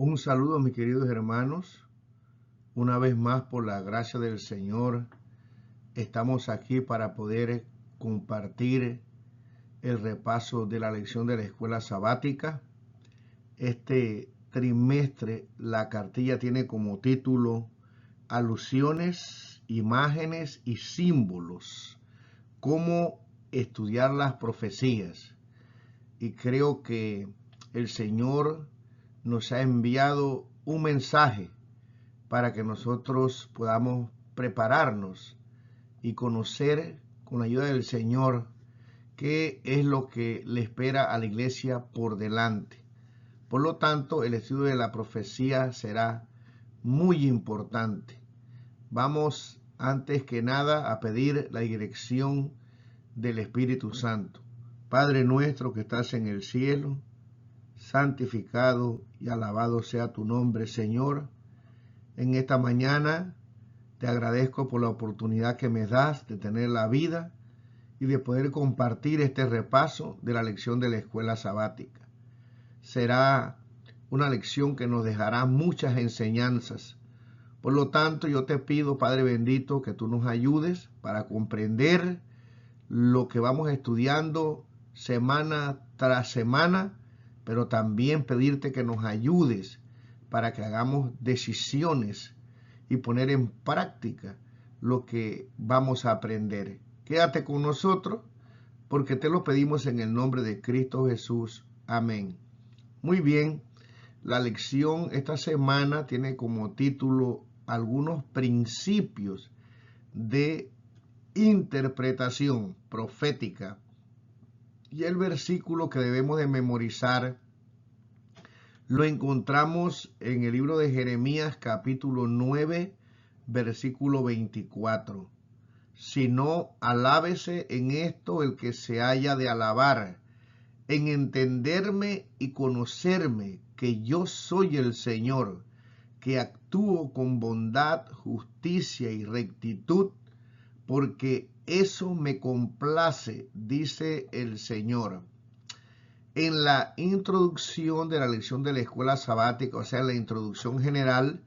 Un saludo, mis queridos hermanos. Una vez más, por la gracia del Señor, estamos aquí para poder compartir el repaso de la lección de la escuela sabática. Este trimestre, la cartilla tiene como título Alusiones, imágenes y símbolos. Cómo estudiar las profecías. Y creo que el Señor nos ha enviado un mensaje para que nosotros podamos prepararnos y conocer con la ayuda del Señor qué es lo que le espera a la iglesia por delante. Por lo tanto, el estudio de la profecía será muy importante. Vamos antes que nada a pedir la dirección del Espíritu Santo. Padre nuestro que estás en el cielo, santificado y alabado sea tu nombre, Señor. En esta mañana te agradezco por la oportunidad que me das de tener la vida y de poder compartir este repaso de la lección de la escuela sabática. Será una lección que nos dejará muchas enseñanzas. Por lo tanto, yo te pido, Padre bendito, que tú nos ayudes para comprender lo que vamos estudiando semana tras semana, pero también pedirte que nos ayudes para que hagamos decisiones y poner en práctica lo que vamos a aprender. Quédate con nosotros porque te lo pedimos en el nombre de Cristo Jesús. Amén. Muy bien, la lección esta semana tiene como título algunos principios de interpretación profética. Y el versículo que debemos de memorizar lo encontramos en el libro de Jeremías capítulo 9, versículo 24. Si no, alábese en esto el que se haya de alabar, en entenderme y conocerme que yo soy el Señor, que actúo con bondad, justicia y rectitud, porque eso me complace, dice el Señor. En la introducción de la lección de la escuela sabática, o sea, la introducción general,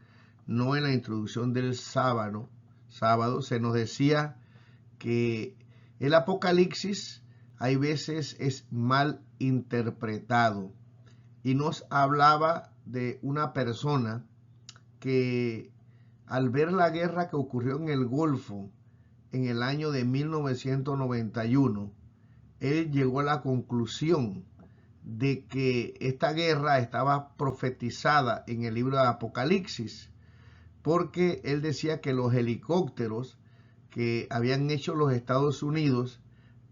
no en la introducción del sábado, se nos decía que el Apocalipsis hay veces es mal interpretado y nos hablaba de una persona que al ver la guerra que ocurrió en el Golfo en el año de 1991, él llegó a la conclusión de que esta guerra estaba profetizada en el libro de Apocalipsis, porque él decía que los helicópteros que habían hecho los Estados Unidos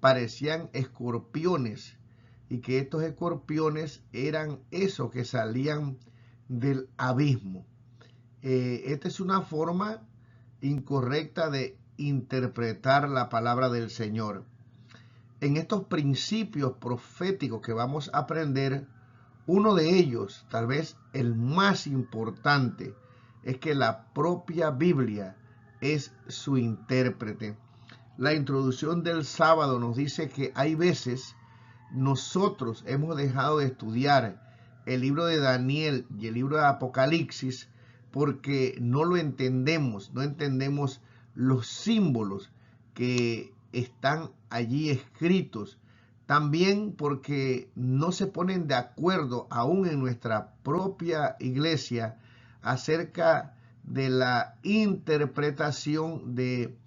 parecían escorpiones y que estos escorpiones eran esos que salían del abismo. Esta es una forma incorrecta de interpretar la palabra del Señor. En estos principios proféticos que vamos a aprender, uno de ellos, tal vez el más importante, es que la propia Biblia es su intérprete. La introducción del sábado nos dice que hay veces nosotros hemos dejado de estudiar el libro de Daniel y el libro de Apocalipsis porque no lo entendemos, no entendemos los símbolos que están allí escritos. También porque no se ponen de acuerdo aún en nuestra propia iglesia acerca de la interpretación de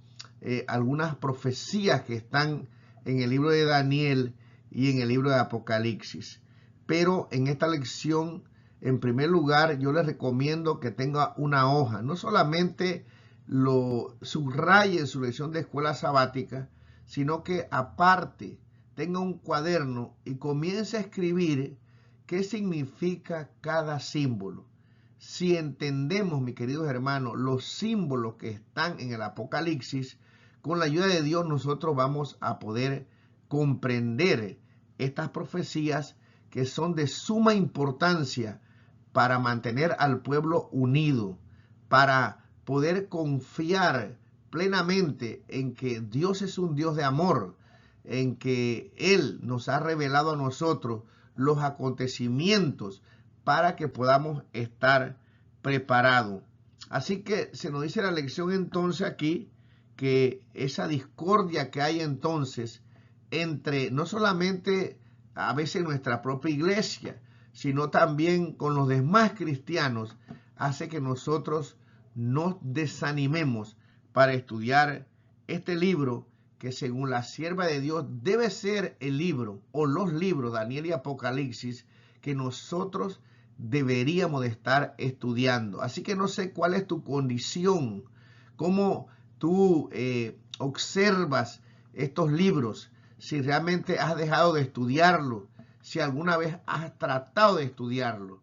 algunas profecías que están en el libro de Daniel y en el libro de Apocalipsis. Pero en esta lección, en primer lugar, yo les recomiendo que tenga una hoja. No solamente lo subraye en su lección de escuela sabática, sino que aparte tenga un cuaderno y comience a escribir qué significa cada símbolo. Si entendemos, mis queridos hermanos, los símbolos que están en el Apocalipsis, con la ayuda de Dios nosotros vamos a poder comprender estas profecías que son de suma importancia para mantener al pueblo unido, para poder confiar plenamente en que Dios es un Dios de amor, en que Él nos ha revelado a nosotros los acontecimientos para que podamos estar preparados. Así que se nos dice la lección entonces aquí que esa discordia que hay entonces entre no solamente a veces nuestra propia iglesia, sino también con los demás cristianos, hace que nosotros nos desanimemos para estudiar este libro que según la sierva de Dios debe ser el libro o los libros Daniel y Apocalipsis que nosotros deberíamos de estar estudiando. Así que no sé cuál es tu condición, cómo tú observas estos libros, si realmente has dejado de estudiarlo, si alguna vez has tratado de estudiarlo.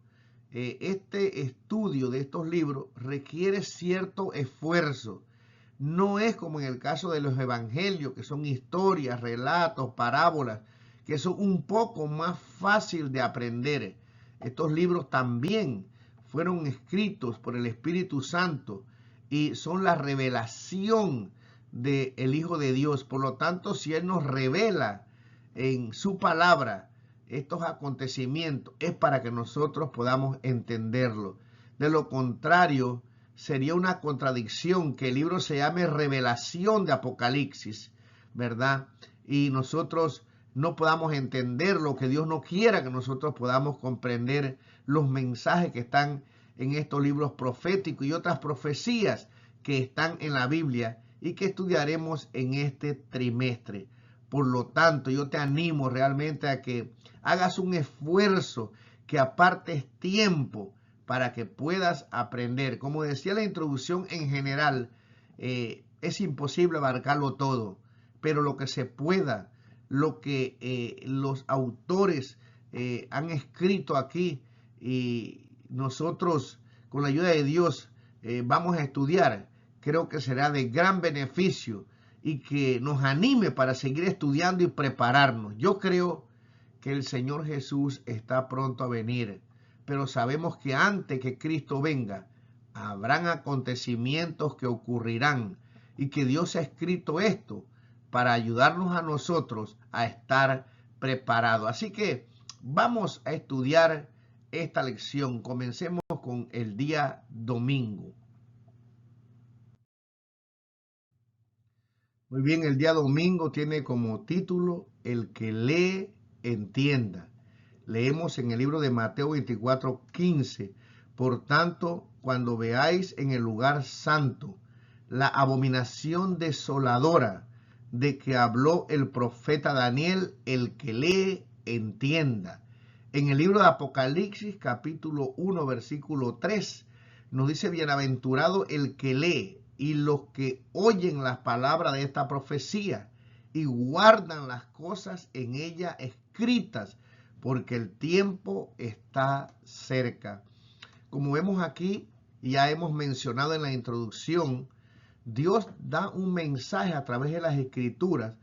Este estudio de estos libros requiere cierto esfuerzo. No es como en el caso de los evangelios, que son historias, relatos, parábolas, que son un poco más fácil de aprender. Estos libros también fueron escritos por el Espíritu Santo y son la revelación del Hijo de Dios. Por lo tanto, si Él nos revela en su palabra estos acontecimientos, es para que nosotros podamos entenderlo. De lo contrario, sería una contradicción que el libro se llame Revelación de Apocalipsis, ¿verdad? Y nosotros no podamos entender lo que Dios no quiera que nosotros podamos comprender los mensajes que están en estos libros proféticos y otras profecías que están en la Biblia y que estudiaremos en este trimestre. Por lo tanto, yo te animo realmente a que hagas un esfuerzo, que apartes tiempo para que puedas aprender. Como decía la introducción en general, es imposible abarcarlo todo, pero lo que se pueda, lo que los autores han escrito aquí y nosotros con la ayuda de Dios vamos a estudiar, creo que será de gran beneficio y que nos anime para seguir estudiando y prepararnos. Yo creo que el Señor Jesús está pronto a venir, pero sabemos que antes que Cristo venga, habrán acontecimientos que ocurrirán y que Dios ha escrito esto para ayudarnos a nosotros a estar preparados. Así que vamos a estudiar esta lección. Comencemos con el día domingo. Muy bien, el día domingo tiene como título El que lee, entienda. Leemos en el libro de Mateo 24:15. Por tanto, cuando veáis en el lugar santo la abominación desoladora de que habló el profeta Daniel, el que lee, entienda. En el libro de Apocalipsis, capítulo 1, versículo 3, nos dice: bienaventurado el que lee y los que oyen las palabras de esta profecía y guardan las cosas en ella escritas, porque el tiempo está cerca. Como vemos aquí, ya hemos mencionado en la introducción, Dios da un mensaje a través de las escrituras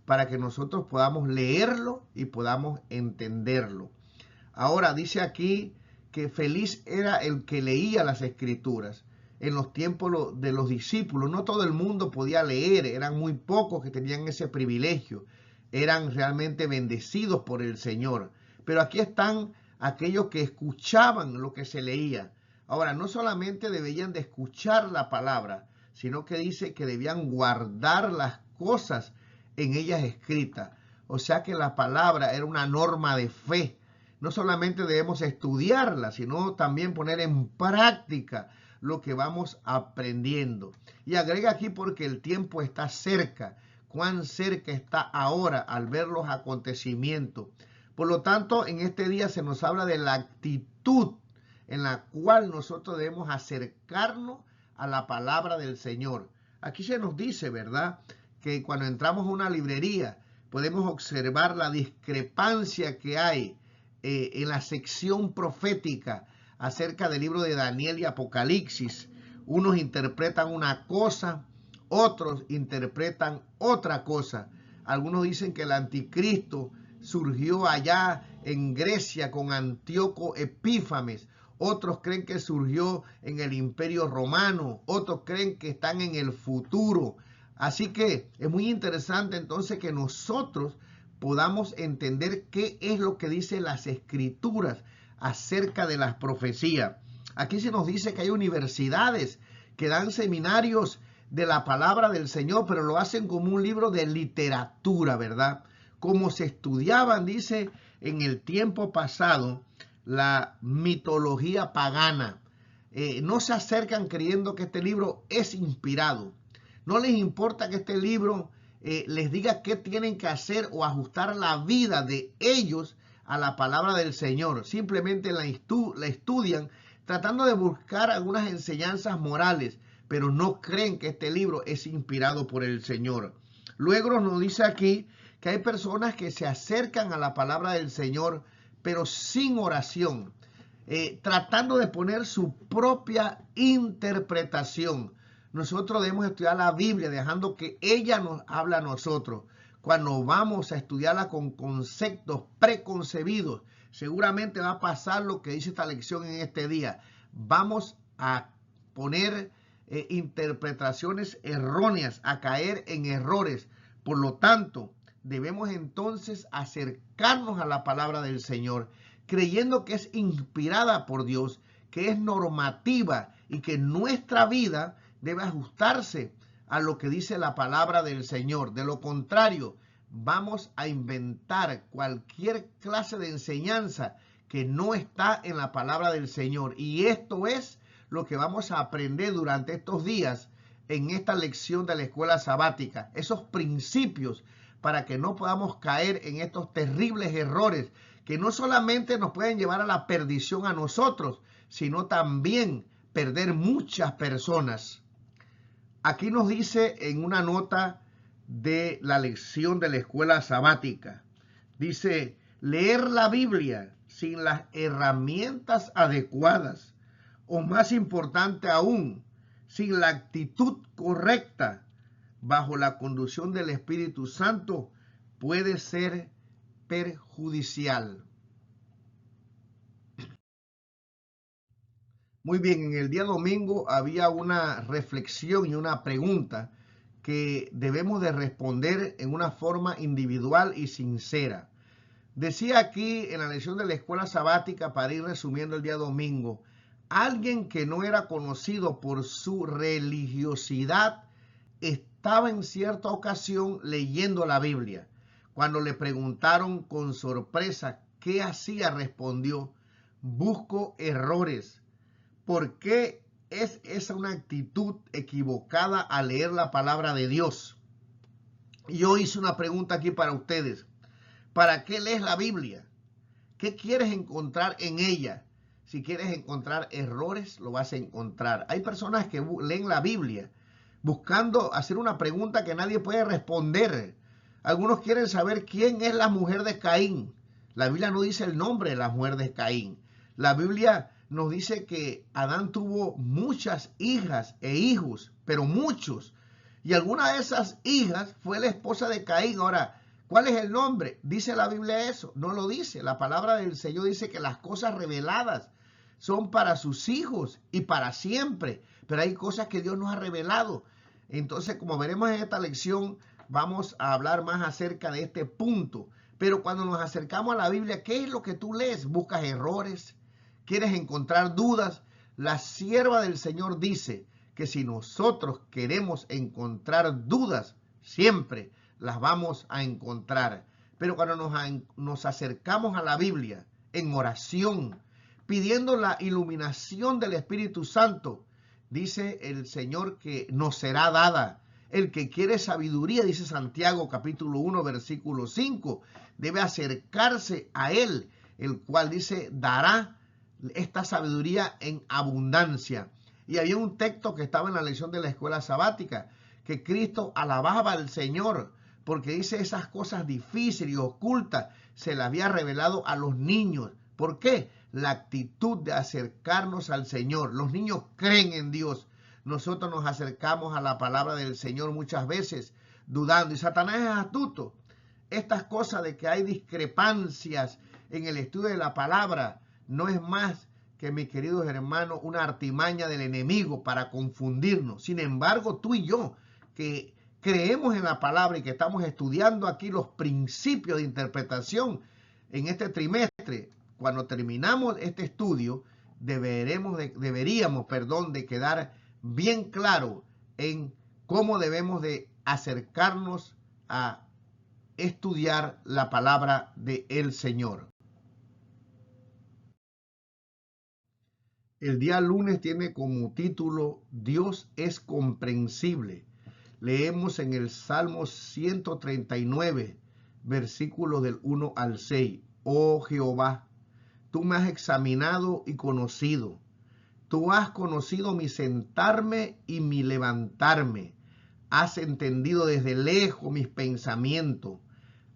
para que nosotros podamos leerlo y podamos entenderlo. Ahora dice aquí que feliz era el que leía las escrituras. En los tiempos de los discípulos, no todo el mundo podía leer, eran muy pocos que tenían ese privilegio, eran realmente bendecidos por el Señor. Pero aquí están aquellos que escuchaban lo que se leía. Ahora, no solamente debían de escuchar la palabra, sino que dice que debían guardar las cosas en ellas escritas. O sea que la palabra era una norma de fe. No solamente debemos estudiarla, sino también poner en práctica lo que vamos aprendiendo. Y agrega aquí: porque el tiempo está cerca. Cuán cerca está ahora al ver los acontecimientos. Por lo tanto, en este día se nos habla de la actitud en la cual nosotros debemos acercarnos a la palabra del Señor. Aquí se nos dice, ¿verdad?, que cuando entramos a una librería podemos observar la discrepancia que hay en la sección profética acerca del libro de Daniel y Apocalipsis. Unos interpretan una cosa, otros interpretan otra cosa. Algunos dicen que el anticristo surgió allá en Grecia con Antíoco Epífanes. Otros creen que surgió en el Imperio Romano. Otros creen que están en el futuro. Así que es muy interesante entonces que nosotros podamos entender qué es lo que dicen las escrituras acerca de las profecías. Aquí se nos dice que hay universidades que dan seminarios de la palabra del Señor, pero lo hacen como un libro de literatura, ¿verdad? Como se estudiaban, dice, en el tiempo pasado, la mitología pagana. No se acercan creyendo que este libro es inspirado. No les importa que este libro les diga qué tienen que hacer o ajustar la vida de ellos a la palabra del Señor. Simplemente la estudian tratando de buscar algunas enseñanzas morales, pero no creen que este libro es inspirado por el Señor. Luego nos dice aquí que hay personas que se acercan a la palabra del Señor, pero sin oración, tratando de poner su propia interpretación. Nosotros debemos estudiar la Biblia dejando que ella nos hable a nosotros. Cuando vamos a estudiarla con conceptos preconcebidos, seguramente va a pasar lo que dice esta lección en este día. Vamos a poner interpretaciones erróneas, a caer en errores. Por lo tanto, debemos entonces acercarnos a la palabra del Señor, creyendo que es inspirada por Dios, que es normativa y que nuestra vida debe ajustarse a lo que dice la palabra del Señor. De lo contrario, vamos a inventar cualquier clase de enseñanza que no está en la palabra del Señor. Y esto es lo que vamos a aprender durante estos días en esta lección de la escuela sabática. Esos principios para que no podamos caer en estos terribles errores que no solamente nos pueden llevar a la perdición a nosotros, sino también perder muchas personas. Aquí nos dice en una nota de la lección de la escuela sabática, dice, leer la Biblia sin las herramientas adecuadas, o más importante aún, sin la actitud correcta, bajo la conducción del Espíritu Santo, puede ser perjudicial. Muy bien, en el día domingo había una reflexión y una pregunta que debemos de responder en una forma individual y sincera. Decía aquí en la lección de la escuela sabática, para ir resumiendo el día domingo, alguien que no era conocido por su religiosidad estaba en cierta ocasión leyendo la Biblia. Cuando le preguntaron con sorpresa qué hacía, respondió, busco errores. ¿Por qué es esa una actitud equivocada al leer la palabra de Dios? Yo hice una pregunta aquí para ustedes. ¿Para qué lees la Biblia? ¿Qué quieres encontrar en ella? Si quieres encontrar errores, lo vas a encontrar. Hay personas que leen la Biblia buscando hacer una pregunta que nadie puede responder. Algunos quieren saber quién es la mujer de Caín. La Biblia no dice el nombre de la mujer de Caín. La Biblia nos dice que Adán tuvo muchas hijas e hijos, pero muchos. Y alguna de esas hijas fue la esposa de Caín. Ahora, ¿cuál es el nombre? ¿Dice la Biblia eso? No lo dice. La palabra del Señor dice que las cosas reveladas son para sus hijos y para siempre. Pero hay cosas que Dios nos ha revelado. Entonces, como veremos en esta lección, vamos a hablar más acerca de este punto. Pero cuando nos acercamos a la Biblia, ¿qué es lo que tú lees? ¿Buscas errores? ¿Quieres encontrar dudas? La sierva del Señor dice que si nosotros queremos encontrar dudas, siempre las vamos a encontrar. Pero cuando nos acercamos a la Biblia en oración, pidiendo la iluminación del Espíritu Santo, dice el Señor que nos será dada. El que quiere sabiduría, dice Santiago capítulo 1 versículo 5, debe acercarse a Él, el cual dice dará esta sabiduría en abundancia. Y había un texto que estaba en la lección de la escuela sabática, que Cristo alababa al Señor, porque dice esas cosas difíciles y ocultas se las había revelado a los niños. ¿Por qué? La actitud de acercarnos al Señor. Los niños creen en Dios. Nosotros nos acercamos a la palabra del Señor muchas veces dudando. Y Satanás es astuto. Estas cosas de que hay discrepancias en el estudio de la palabra no es más que, mis queridos hermanos, una artimaña del enemigo para confundirnos. Sin embargo, tú y yo, que creemos en la palabra y que estamos estudiando aquí los principios de interpretación en este trimestre, cuando terminamos este estudio, deberíamos de quedar bien claro en cómo debemos de acercarnos a estudiar la palabra del Señor. El día lunes tiene como título Dios es comprensible. Leemos en el Salmo 139, versículos del 1 al 6. Oh Jehová, tú me has examinado y conocido. Tú has conocido mi sentarme y mi levantarme. Has entendido desde lejos mis pensamientos.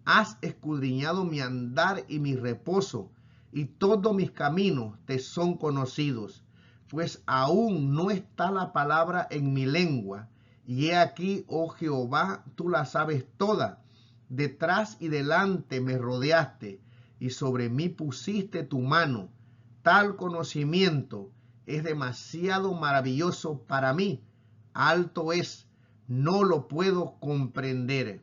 Has escudriñado mi andar y mi reposo, y todos mis caminos te son conocidos. Pues aún no está la palabra en mi lengua, y he aquí, oh Jehová, tú la sabes toda. Detrás y delante me rodeaste, y sobre mí pusiste tu mano. Tal conocimiento es demasiado maravilloso para mí. Alto es, no lo puedo comprender.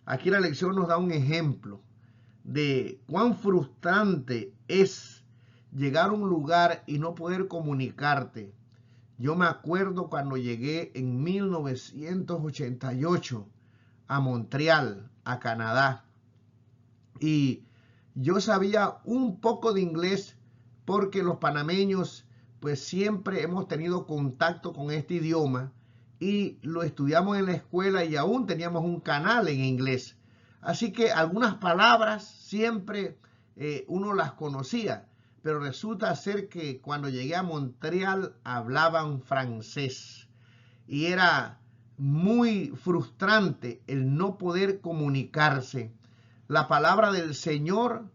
Aquí la lección nos da un ejemplo de cuán frustrante es llegar a un lugar y no poder comunicarte. Yo me acuerdo cuando llegué en 1988 a Montreal, a Canadá, y yo sabía un poco de inglés porque los panameños pues siempre hemos tenido contacto con este idioma y lo estudiamos en la escuela y aún teníamos un canal en inglés. Así que algunas palabras siempre uno las conocía, pero resulta ser que cuando llegué a Montreal hablaban francés y era muy frustrante el no poder comunicarse. La palabra del Señor,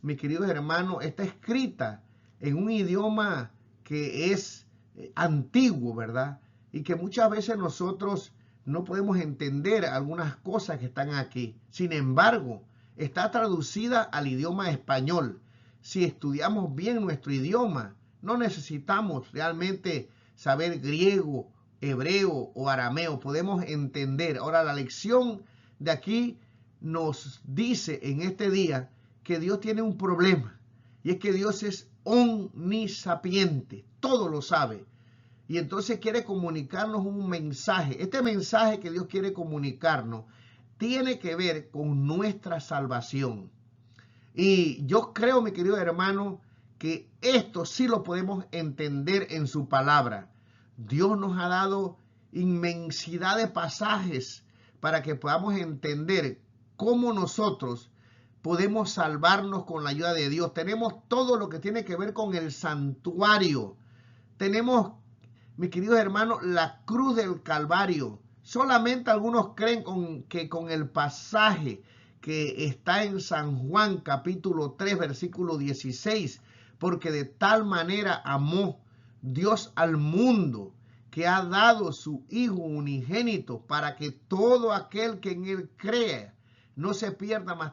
mis queridos hermanos, está escrita en un idioma que es antiguo, ¿verdad? Y que muchas veces nosotros no podemos entender algunas cosas que están aquí. Sin embargo, está traducida al idioma español. Si estudiamos bien nuestro idioma, no necesitamos realmente saber griego, hebreo o arameo. Podemos entender. Ahora, la lección de aquí nos dice en este día que Dios tiene un problema. Y es que Dios es omnisapiente. Todo lo sabe. Y entonces quiere comunicarnos un mensaje. Este mensaje que Dios quiere comunicarnos tiene que ver con nuestra salvación. Y yo creo, mi querido hermano, que esto sí lo podemos entender en su palabra. Dios nos ha dado inmensidad de pasajes para que podamos entender cómo nosotros podemos salvarnos con la ayuda de Dios. Tenemos todo lo que tiene que ver con el santuario. Tenemos, mis queridos hermanos, la cruz del Calvario. Solamente algunos creen que con el pasaje que está en San Juan capítulo 3 versículo 16, porque de tal manera amó Dios al mundo que ha dado su Hijo unigénito para que todo aquel que en él crea no se pierda, mas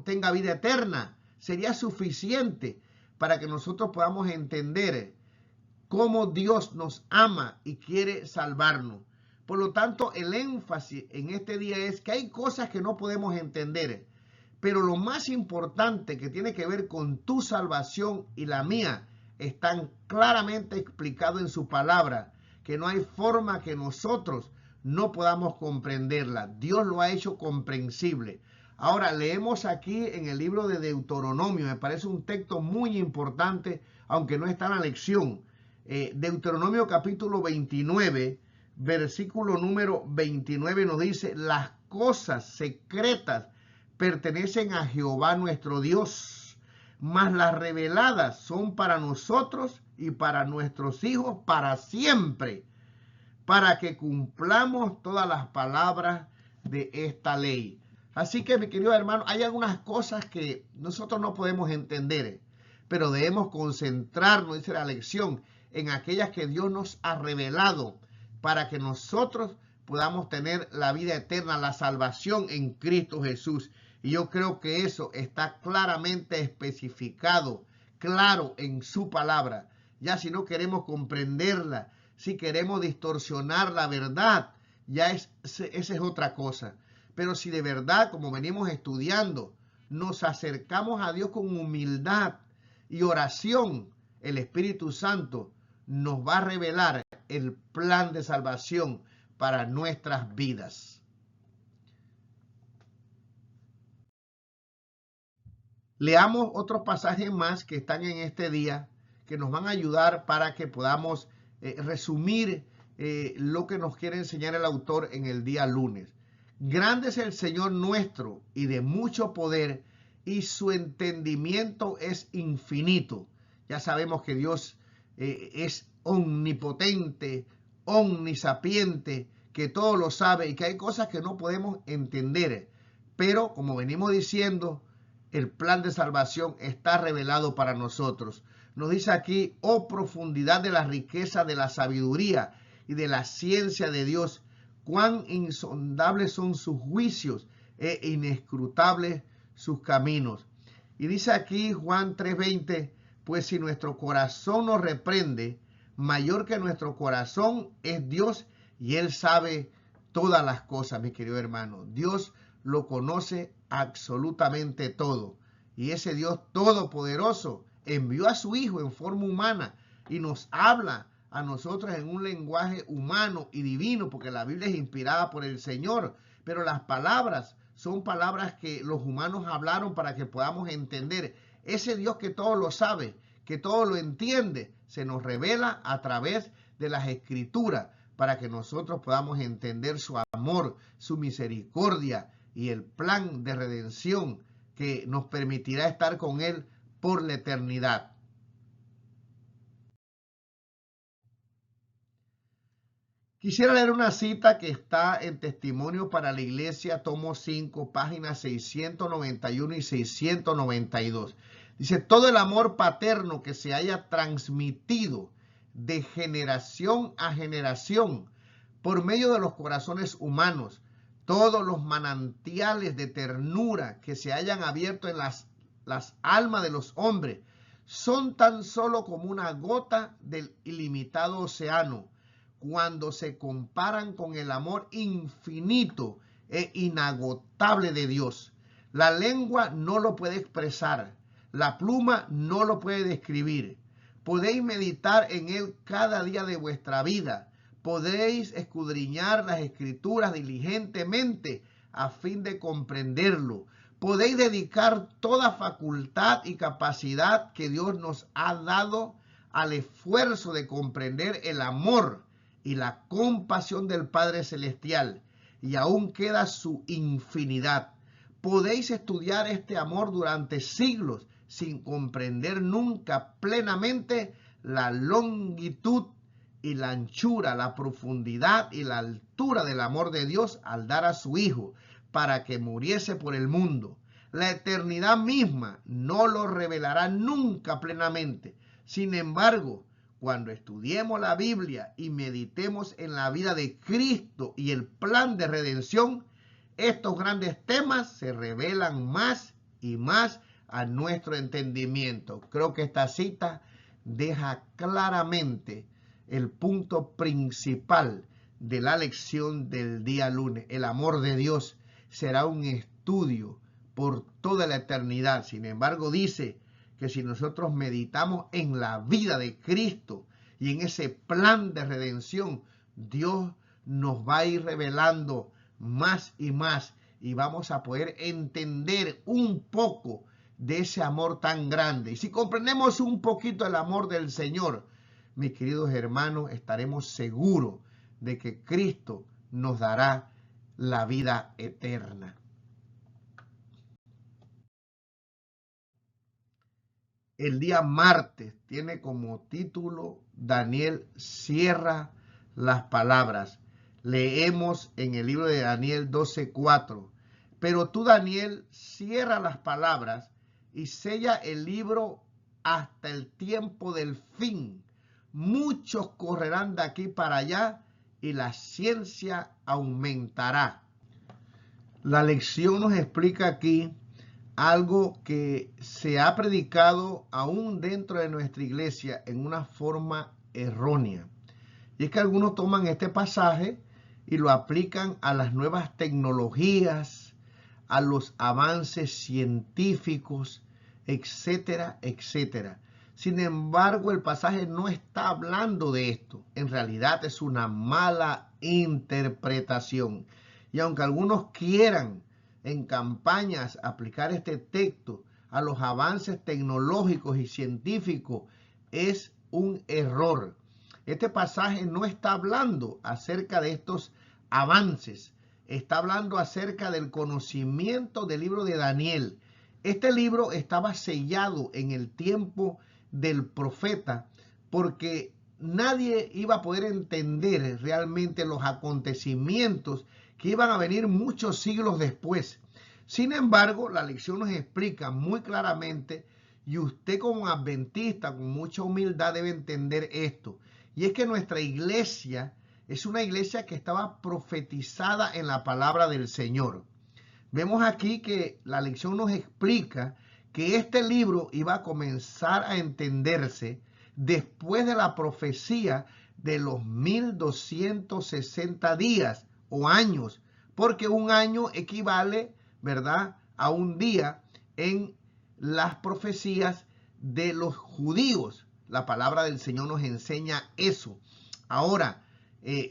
tenga vida eterna. Sería suficiente para que nosotros podamos entender cómo Dios nos ama y quiere salvarnos. Por lo tanto, el énfasis en este día es que hay cosas que no podemos entender, pero lo más importante que tiene que ver con tu salvación y la mía están claramente explicados en su palabra, que no hay forma que nosotros no podamos comprenderla. Dios lo ha hecho comprensible. Ahora leemos aquí en el libro de Deuteronomio, me parece un texto muy importante, aunque no está en la lección. Deuteronomio capítulo 29, versículo número 29 nos dice: las cosas secretas pertenecen a Jehová nuestro Dios, mas las reveladas son para nosotros y para nuestros hijos para siempre, para que cumplamos todas las palabras de esta ley. Así que, mi querido hermano, hay algunas cosas que nosotros no podemos entender, pero debemos concentrarnos, dice la lección, en aquellas que Dios nos ha revelado para que nosotros podamos tener la vida eterna, la salvación en Cristo Jesús. Y yo creo que eso está claramente especificado, claro en su palabra. Ya si no queremos comprenderla, si queremos distorsionar la verdad, ya esa es otra cosa. Pero si de verdad, como venimos estudiando, nos acercamos a Dios con humildad, y oración, el Espíritu Santo nos va a revelar el plan de salvación para nuestras vidas. Leamos otros pasajes más que están en este día, que nos van a ayudar para que podamos resumir lo que nos quiere enseñar el autor en el día lunes. Grande es el Señor nuestro y de mucho poder, y su entendimiento es infinito. Ya sabemos que Dios es omnipotente, omnisapiente, que todo lo sabe y que hay cosas que no podemos entender. Pero, como venimos diciendo, el plan de salvación está revelado para nosotros. Nos dice aquí, oh profundidad de la riqueza de la sabiduría y de la ciencia de Dios, cuán insondables son sus juicios e inescrutables sus caminos. Y dice aquí Juan 3:20, pues si nuestro corazón nos reprende, mayor que nuestro corazón es Dios, y Él sabe todas las cosas, mi querido hermano. Dios lo conoce absolutamente todo. Y ese Dios todopoderoso envió a su Hijo en forma humana y nos habla a nosotros en un lenguaje humano y divino, porque la Biblia es inspirada por el Señor. Pero las palabras son palabras que los humanos hablaron para que podamos entender. Ese Dios que todo lo sabe, que todo lo entiende, se nos revela a través de las Escrituras para que nosotros podamos entender su amor, su misericordia y el plan de redención que nos permitirá estar con Él por la eternidad. Quisiera leer una cita que está en Testimonio para la Iglesia, tomo 5, páginas 691 y 692. Dice, todo el amor paterno que se haya transmitido de generación a generación por medio de los corazones humanos, todos los manantiales de ternura que se hayan abierto en las almas de los hombres, son tan solo como una gota del ilimitado océano, cuando se comparan con el amor infinito e inagotable de Dios. La lengua no lo puede expresar, la pluma no lo puede describir. Podéis meditar en él cada día de vuestra vida. Podéis escudriñar las Escrituras diligentemente a fin de comprenderlo. Podéis dedicar toda facultad y capacidad que Dios nos ha dado al esfuerzo de comprender el amor y la compasión del Padre Celestial, y aún queda su infinidad. Podéis estudiar este amor durante siglos sin comprender nunca plenamente la longitud y la anchura, la profundidad y la altura del amor de Dios al dar a su Hijo para que muriese por el mundo. La eternidad misma no lo revelará nunca plenamente. Sin embargo, cuando estudiemos la Biblia y meditemos en la vida de Cristo y el plan de redención, estos grandes temas se revelan más y más a nuestro entendimiento. Creo que esta cita deja claramente el punto principal de la lección del día lunes. El amor de Dios será un estudio por toda la eternidad. Sin embargo, dice que si nosotros meditamos en la vida de Cristo y en ese plan de redención, Dios nos va a ir revelando más y más y vamos a poder entender un poco de ese amor tan grande. Y si comprendemos un poquito el amor del Señor, mis queridos hermanos, estaremos seguros de que Cristo nos dará la vida eterna. El día martes tiene como título Daniel cierra las palabras. Leemos en el libro de Daniel 12:4. Pero tú, Daniel, cierra las palabras y sella el libro hasta el tiempo del fin. Muchos correrán de aquí para allá y la ciencia aumentará. La lección nos explica aquí algo que se ha predicado aún dentro de nuestra iglesia en una forma errónea. Y es que algunos toman este pasaje y lo aplican a las nuevas tecnologías, a los avances científicos etcétera, etcétera. Sin embargo, el pasaje no está hablando de esto. En realidad es una mala interpretación. Y aunque algunos quieran en campañas aplicar este texto a los avances tecnológicos y científicos, es un error. Este pasaje no está hablando acerca de estos avances. Está hablando acerca del conocimiento del libro de Daniel. Este libro estaba sellado en el tiempo del profeta porque nadie iba a poder entender realmente los acontecimientos que iban a venir muchos siglos después. Sin embargo, la lección nos explica muy claramente, y usted como adventista con mucha humildad debe entender esto, y es que nuestra iglesia es una iglesia que estaba profetizada en la palabra del Señor. Vemos aquí que la lección nos explica que este libro iba a comenzar a entenderse después de la profecía de los 1260 días o años, porque un año equivale, ¿verdad?, a un día en las profecías de los judíos. La palabra del Señor nos enseña eso. Ahora,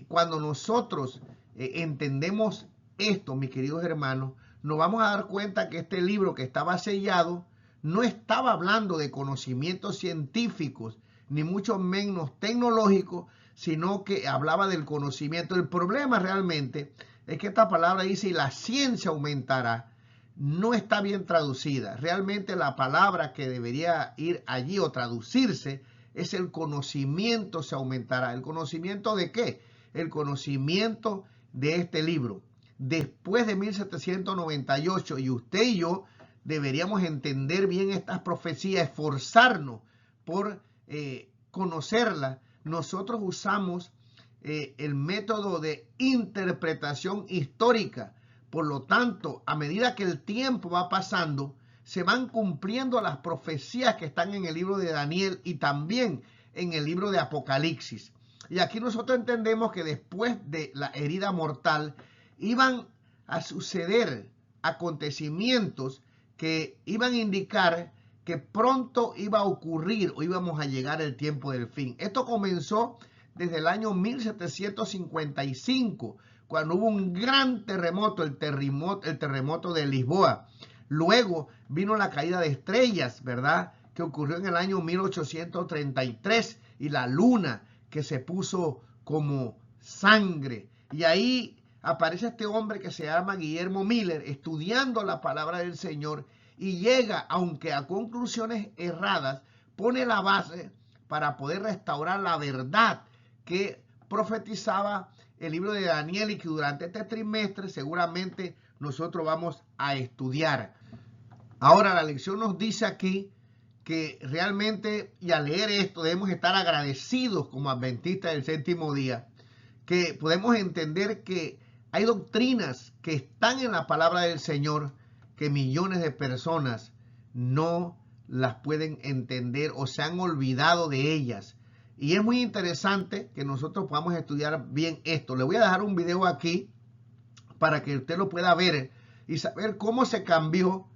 cuando nosotros entendemos esto, mis queridos hermanos, nos vamos a dar cuenta que este libro que estaba sellado no estaba hablando de conocimientos científicos, ni mucho menos tecnológicos, sino que hablaba del conocimiento. El problema realmente es que esta palabra dice, y la ciencia aumentará, no está bien traducida. Realmente la palabra que debería ir allí o traducirse es el conocimiento se aumentará. ¿El conocimiento de qué? El conocimiento de este libro. Después de 1798, y usted y yo deberíamos entender bien estas profecías, esforzarnos por conocerlas. Nosotros usamos el método de interpretación histórica. Por lo tanto, a medida que el tiempo va pasando, se van cumpliendo las profecías que están en el libro de Daniel y también en el libro de Apocalipsis. Y aquí nosotros entendemos que después de la herida mortal iban a suceder acontecimientos que iban a indicar que pronto iba a ocurrir o íbamos a llegar el tiempo del fin. Esto comenzó desde el año 1755, cuando hubo un gran terremoto, el terremoto de Lisboa. Luego vino la caída de estrellas, ¿verdad?, que ocurrió en el año 1833, y la luna que se puso como sangre. Y ahí aparece este hombre que se llama Guillermo Miller, estudiando la palabra del Señor, y llega, aunque a conclusiones erradas, pone la base para poder restaurar la verdad que profetizaba el libro de Daniel y que durante este trimestre seguramente nosotros vamos a estudiar. Ahora la lección nos dice aquí que realmente, y al leer esto, debemos estar agradecidos como adventistas del séptimo día, que podemos entender que hay doctrinas que están en la palabra del Señor que millones de personas no las pueden entender o se han olvidado de ellas. Y es muy interesante que nosotros podamos estudiar bien esto. Le voy a dejar un video aquí para que usted lo pueda ver y saber cómo se cambió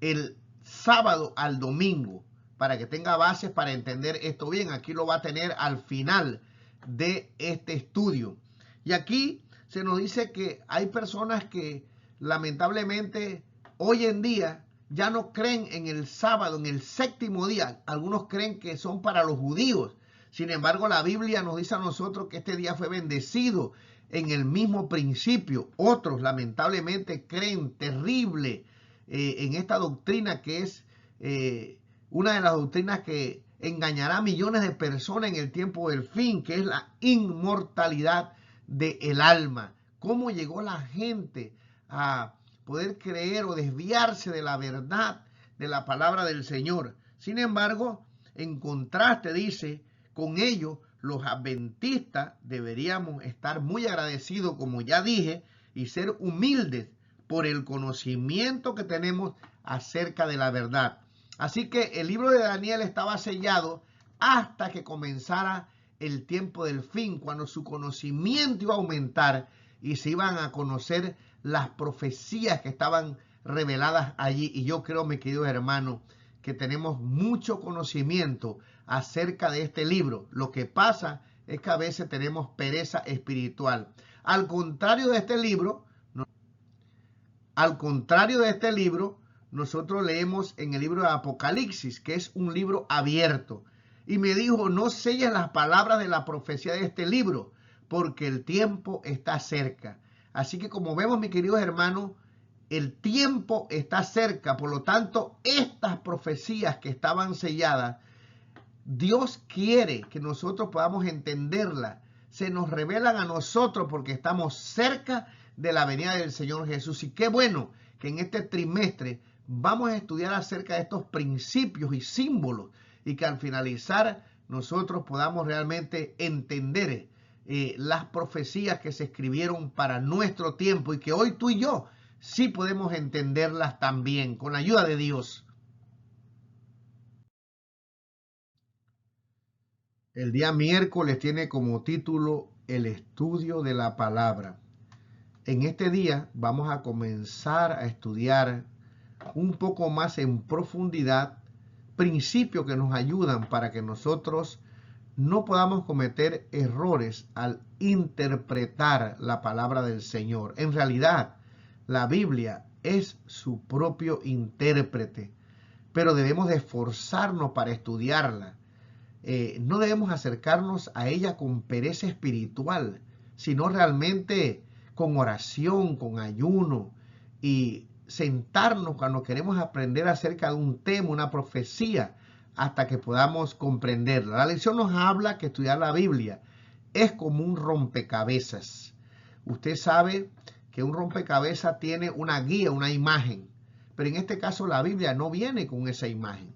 el sábado al domingo, para que tenga bases para entender esto bien. Aquí lo va a tener al final de este estudio. Y aquí se nos dice que hay personas que lamentablemente hoy en día ya no creen en el sábado, en el séptimo día. Algunos creen que son para los judíos. Sin embargo, la Biblia nos dice a nosotros que este día fue bendecido en el mismo principio. Otros lamentablemente creen terrible en esta doctrina que es una de las doctrinas que engañará a millones de personas en el tiempo del fin, que es la inmortalidad del alma. ¿Cómo llegó la gente a poder creer o desviarse de la verdad de la palabra del Señor? Sin embargo, en contraste, dice, con ello, los adventistas deberíamos estar muy agradecidos, como ya dije, y ser humildes por el conocimiento que tenemos acerca de la verdad. Así que el libro de Daniel estaba sellado hasta que comenzara el tiempo del fin, cuando su conocimiento iba a aumentar y se iban a conocer las profecías que estaban reveladas allí. Y yo creo, mis queridos hermanos, que tenemos mucho conocimiento acerca de este libro. Lo que pasa es que a veces tenemos pereza espiritual. Al contrario de este libro, nosotros leemos en el libro de Apocalipsis, que es un libro abierto. Y me dijo, no selles las palabras de la profecía de este libro, porque el tiempo está cerca. Así que como vemos, mis queridos hermanos, el tiempo está cerca. Por lo tanto, estas profecías que estaban selladas, Dios quiere que nosotros podamos entenderlas. Se nos revelan a nosotros porque estamos cerca de la venida del Señor Jesús. Y qué bueno que en este trimestre vamos a estudiar acerca de estos principios y símbolos y que al finalizar nosotros podamos realmente entender las profecías que se escribieron para nuestro tiempo y que hoy tú y yo sí podemos entenderlas también con la ayuda de Dios. El día miércoles tiene como título el estudio de la palabra. En este día vamos a comenzar a estudiar un poco más en profundidad principios que nos ayudan para que nosotros no podamos cometer errores al interpretar la palabra del Señor. En realidad, la Biblia es su propio intérprete, pero debemos de esforzarnos para estudiarla. No debemos acercarnos a ella con pereza espiritual, sino realmente con oración, con ayuno y sentarnos cuando queremos aprender acerca de un tema, una profecía, hasta que podamos comprenderla. La lección nos habla que estudiar la Biblia es como un rompecabezas. Usted sabe que un rompecabezas tiene una guía, una imagen, pero en este caso la Biblia no viene con esa imagen.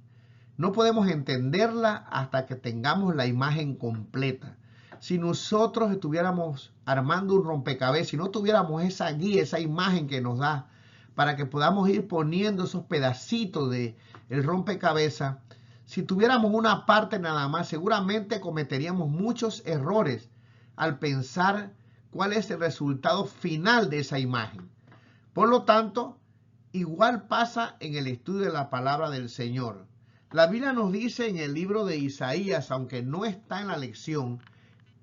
No podemos entenderla hasta que tengamos la imagen completa. Si nosotros estuviéramos armando un rompecabezas y no tuviéramos esa guía, esa imagen que nos da para que podamos ir poniendo esos pedacitos de el rompecabezas, si tuviéramos una parte nada más, seguramente cometeríamos muchos errores al pensar cuál es el resultado final de esa imagen. Por lo tanto, igual pasa en el estudio de la palabra del Señor. La Biblia nos dice en el libro de Isaías, aunque no está en la lección,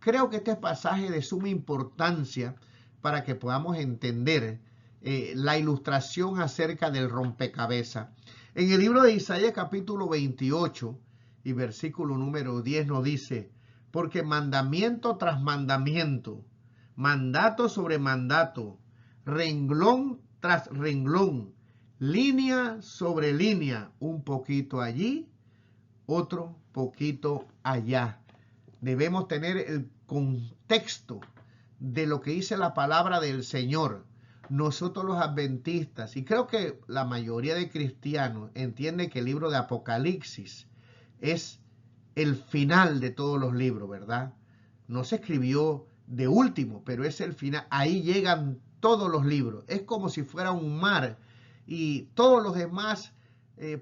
creo que este pasaje es de suma importancia para que podamos entender la ilustración acerca del rompecabezas. En el libro de Isaías capítulo 28 y versículo número 10 nos dice, porque mandamiento tras mandamiento, mandato sobre mandato, renglón tras renglón, línea sobre línea, un poquito allí, otro poquito allá. Debemos tener el contexto de lo que dice la palabra del Señor. Nosotros los adventistas, y creo que la mayoría de cristianos entiende que el libro de Apocalipsis es el final de todos los libros, ¿verdad? No se escribió de último, pero es el final. Ahí llegan todos los libros. Es como si fuera un mar y todos los demás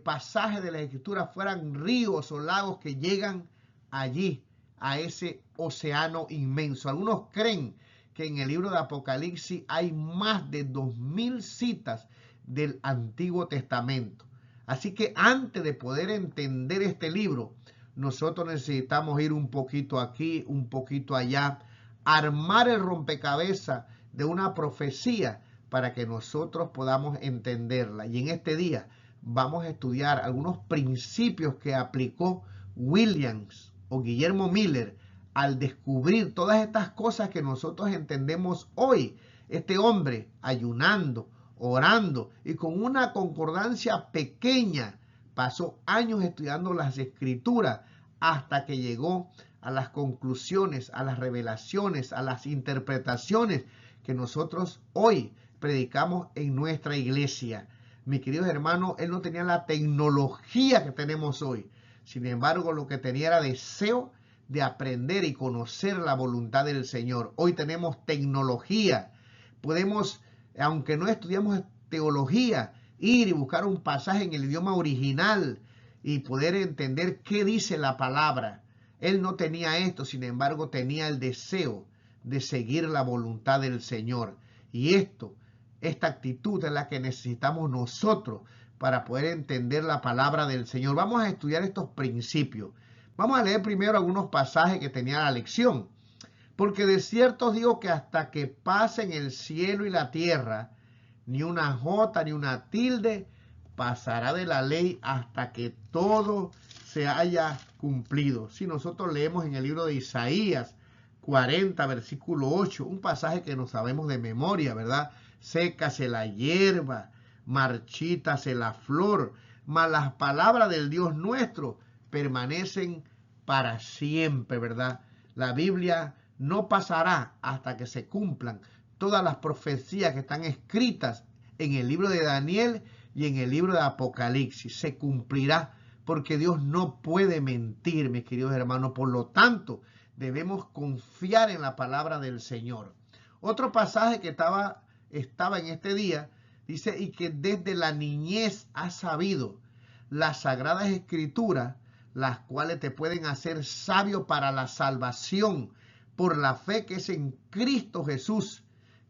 pasajes de la Escritura fueran ríos o lagos que llegan allí, a ese océano inmenso. Algunos creen que en el libro de Apocalipsis hay más de 2000 citas del Antiguo Testamento. Así que antes de poder entender este libro, nosotros necesitamos ir un poquito aquí, un poquito allá, armar el rompecabezas de una profecía para que nosotros podamos entenderla. Y en este día vamos a estudiar algunos principios que aplicó Williams o Guillermo Miller al descubrir todas estas cosas que nosotros entendemos hoy. Este hombre ayunando, orando y con una concordancia pequeña pasó años estudiando las escrituras hasta que llegó a las conclusiones, a las revelaciones, a las interpretaciones que nosotros hoy predicamos en nuestra iglesia. Mis queridos hermanos, él no tenía la tecnología que tenemos hoy. Sin embargo, lo que tenía era deseo de aprender y conocer la voluntad del Señor. Hoy tenemos tecnología. Podemos, aunque no estudiamos teología, ir y buscar un pasaje en el idioma original y poder entender qué dice la palabra. Él no tenía esto, sin embargo, tenía el deseo de seguir la voluntad del Señor. Y esta actitud es la que necesitamos nosotros para poder entender la palabra del Señor. Vamos a estudiar estos principios. Vamos a leer primero algunos pasajes que tenía la lección. Porque de cierto os digo que hasta que pasen el cielo y la tierra, ni una jota ni una tilde pasará de la ley hasta que todo se haya cumplido. Si nosotros leemos en el libro de Isaías 40, versículo 8, un pasaje que no sabemos de memoria, ¿verdad? Sécase la hierba, marchítase la flor, mas las palabras del Dios nuestro permanecen para siempre, ¿verdad? La Biblia no pasará hasta que se cumplan todas las profecías que están escritas en el libro de Daniel y en el libro de Apocalipsis. Se cumplirá porque Dios no puede mentir, mis queridos hermanos. Por lo tanto, debemos confiar en la palabra del Señor. Otro pasaje que estaba en este día dice, y que desde la niñez has sabido las sagradas escrituras, las cuales te pueden hacer sabio para la salvación por la fe que es en Cristo Jesús.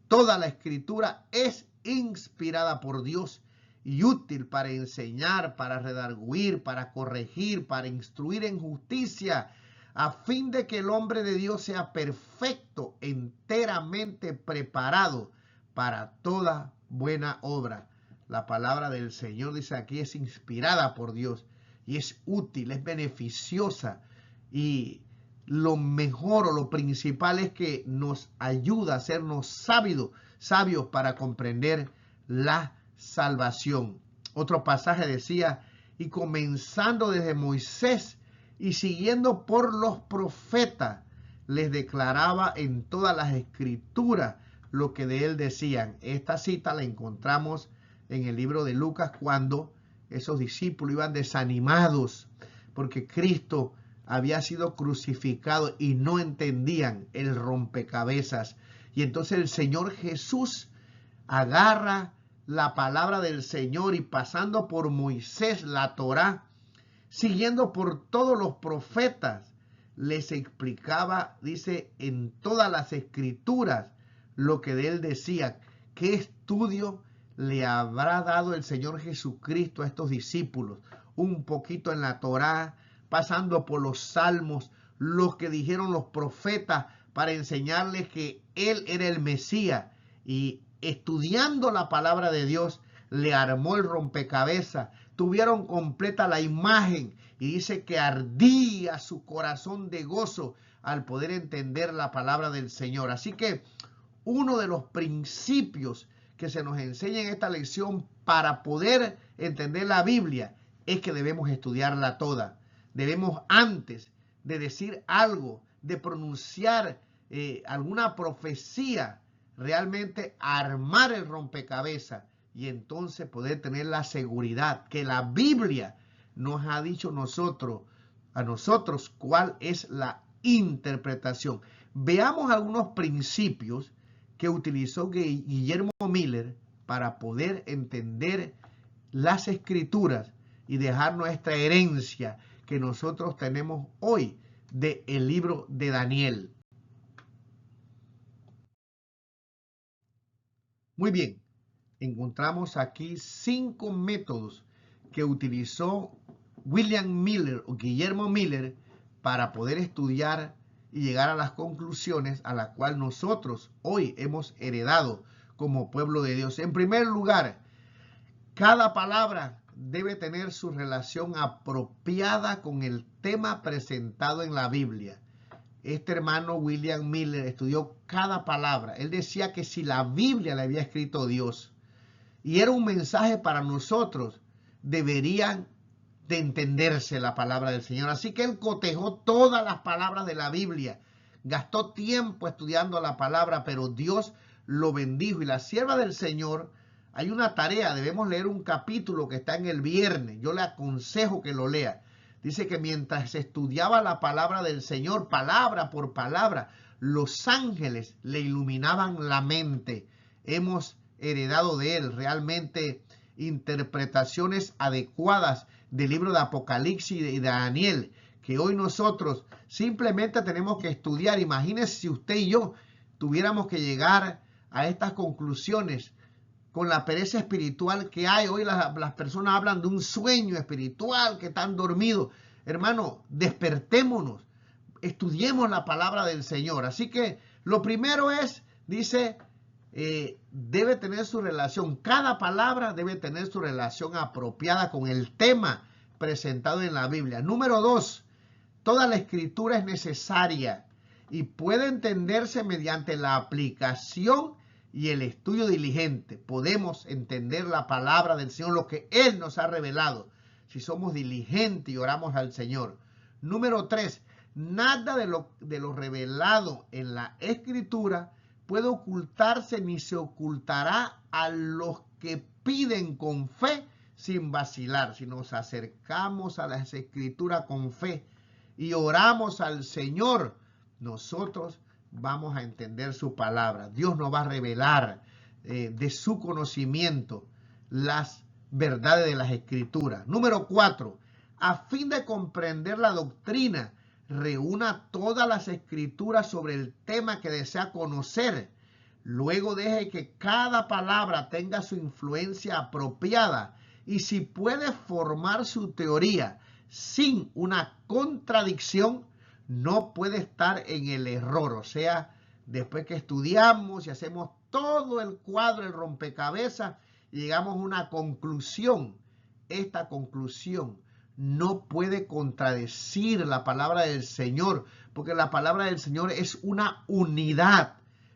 Toda la escritura es inspirada por Dios y útil para enseñar, para redarguir, para corregir, para instruir en justicia, a fin de que el hombre de Dios sea perfecto, enteramente preparado para toda buena obra. La palabra del Señor, dice aquí, es inspirada por Dios y es útil, es beneficiosa, y lo mejor o lo principal es que nos ayuda a hacernos sabios para comprender la salvación. Otro pasaje decía, y comenzando desde Moisés y siguiendo por los profetas, les declaraba en todas las escrituras lo que de él decían. Esta cita la encontramos en el libro de Lucas, cuando esos discípulos iban desanimados porque Cristo había sido crucificado y no entendían el rompecabezas. Y entonces el Señor Jesús agarra la palabra del Señor y, pasando por Moisés, la Torá, siguiendo por todos los profetas, les explicaba, dice, en todas las escrituras lo que de él decía. ¿Qué estudio le habrá dado el Señor Jesucristo a estos discípulos? Un poquito en la Torá, pasando por los salmos, los que dijeron los profetas, para enseñarles que él era el Mesías, y estudiando la palabra de Dios le armó el rompecabezas. Tuvieron completa la imagen y dice que ardía su corazón de gozo al poder entender la palabra del Señor. Así que uno de los principios que se nos enseña en esta lección para poder entender la Biblia es que debemos estudiarla toda. Debemos, antes de decir algo, de pronunciar alguna profecía, realmente armar el rompecabezas y entonces poder tener la seguridad que la Biblia nos ha dicho a nosotros cuál es la interpretación. Veamos algunos principios que utilizó Guillermo Miller para poder entender las escrituras y dejar nuestra herencia que nosotros tenemos hoy del libro de Daniel. Muy bien, encontramos aquí 5 métodos que utilizó William Miller o Guillermo Miller para poder estudiar y llegar a las conclusiones a las cuales nosotros hoy hemos heredado como pueblo de Dios. En primer lugar, cada palabra debe tener su relación apropiada con el tema presentado en la Biblia. Este hermano William Miller estudió cada palabra. Él decía que si la Biblia la había escrito Dios y era un mensaje para nosotros, deberían de entenderse la palabra del Señor. Así que él cotejó todas las palabras de la Biblia, gastó tiempo estudiando la palabra, pero Dios lo bendijo. Y la sierva del Señor, hay una tarea, debemos leer un capítulo que está en el viernes. Yo le aconsejo que lo lea. Dice que mientras estudiaba la palabra del Señor, palabra por palabra, los ángeles le iluminaban la mente. Hemos heredado de él realmente interpretaciones adecuadas del libro de Apocalipsis y de Daniel, que hoy nosotros simplemente tenemos que estudiar. Imagínense si usted y yo tuviéramos que llegar a estas conclusiones con la pereza espiritual que hay. Hoy las personas hablan de un sueño espiritual, que están dormidos. Hermano, despertémonos, estudiemos la palabra del Señor. Así que lo primero es, dice, debe tener su relación. Cada palabra debe tener su relación apropiada con el tema presentado en la Biblia. Número 2, toda la escritura es necesaria y puede entenderse mediante la aplicación y el estudio diligente. Podemos entender la palabra del Señor, lo que Él nos ha revelado, si somos diligentes y oramos al Señor. Número 3, nada de lo revelado en la Escritura puede ocultarse ni se ocultará a los que piden con fe sin vacilar. Si nos acercamos a las Escrituras con fe y oramos al Señor, nosotros vamos a entender su palabra. Dios nos va a revelar de su conocimiento las verdades de las Escrituras. Número 4, a fin de comprender la doctrina, reúna todas las Escrituras sobre el tema que desea conocer. Luego deje que cada palabra tenga su influencia apropiada y si puede formar su teoría sin una contradicción, no puede estar en el error. O sea, después que estudiamos y hacemos todo el cuadro, el rompecabezas, y llegamos a una conclusión, esta conclusión no puede contradecir la palabra del Señor, porque la palabra del Señor es una unidad.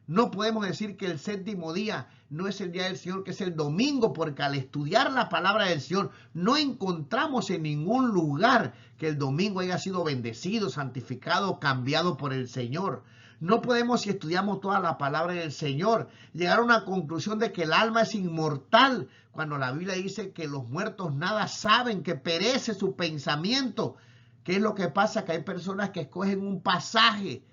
No podemos decir que el séptimo día no es el día del Señor, que es el domingo, porque al estudiar la palabra del Señor no encontramos en ningún lugar que el domingo haya sido bendecido, santificado, cambiado por el Señor. No podemos, si estudiamos toda la palabra del Señor, llegar a una conclusión de que el alma es inmortal, cuando la Biblia dice que los muertos nada saben, que perece su pensamiento. ¿Qué es lo que pasa? Que hay personas que escogen un pasaje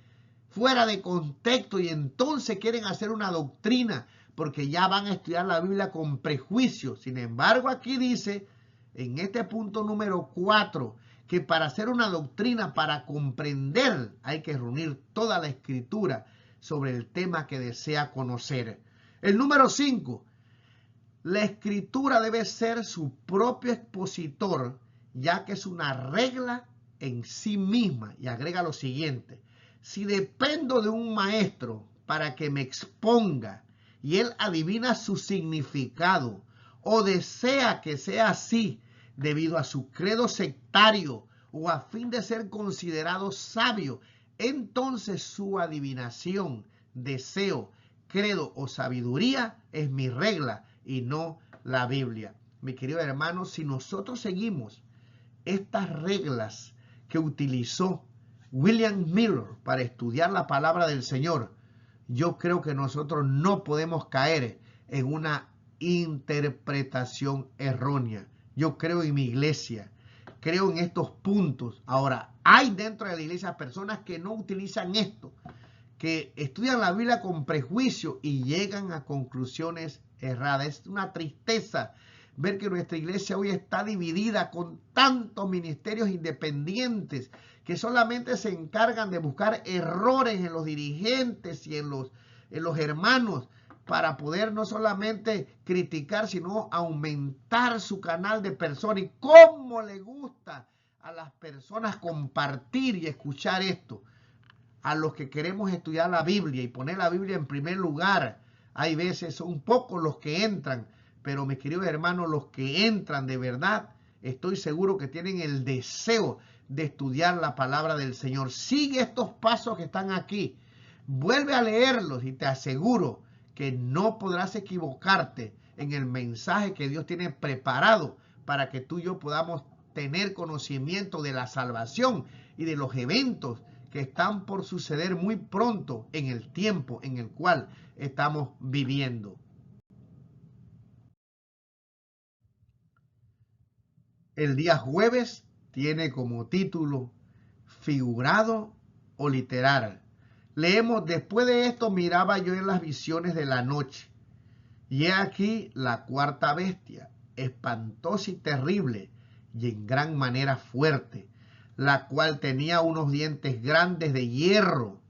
fuera de contexto y entonces quieren hacer una doctrina porque ya van a estudiar la Biblia con prejuicio. Sin embargo, aquí dice, en este punto número 4, que para hacer una doctrina, para comprender, hay que reunir toda la Escritura sobre el tema que desea conocer. El número 5, la Escritura debe ser su propio expositor, ya que es una regla en sí misma. Y agrega lo siguiente: si dependo de un maestro para que me exponga y él adivina su significado o desea que sea así debido a su credo sectario o a fin de ser considerado sabio, entonces su adivinación, deseo, credo o sabiduría es mi regla y no la Biblia. Mi querido hermano, si nosotros seguimos estas reglas que utilizó William Miller para estudiar la palabra del Señor, yo creo que nosotros no podemos caer en una interpretación errónea. Yo creo en mi iglesia, creo en estos puntos. Ahora, hay dentro de la iglesia personas que no utilizan esto, que estudian la Biblia con prejuicio y llegan a conclusiones erradas. Es una tristeza ver que nuestra iglesia hoy está dividida con tantos ministerios independientes que solamente se encargan de buscar errores en los dirigentes y en los hermanos para poder no solamente criticar, sino aumentar su canal de personas. Y cómo le gusta a las personas compartir y escuchar esto. A los que queremos estudiar la Biblia y poner la Biblia en primer lugar, hay veces son pocos los que entran, pero mis queridos hermanos, los que entran de verdad, estoy seguro que tienen el deseo de estudiar la palabra del Señor. Sigue estos pasos que están aquí, vuelve a leerlos y te aseguro que no podrás equivocarte en el mensaje que Dios tiene preparado para que tú y yo podamos tener conocimiento de la salvación y de los eventos que están por suceder muy pronto en el tiempo en el cual estamos viviendo. El día jueves tiene como título figurado o literal. Leemos: después de esto miraba yo en las visiones de la noche, y he aquí la cuarta bestia, espantosa y terrible, y en gran manera fuerte, la cual tenía unos dientes grandes de hierro.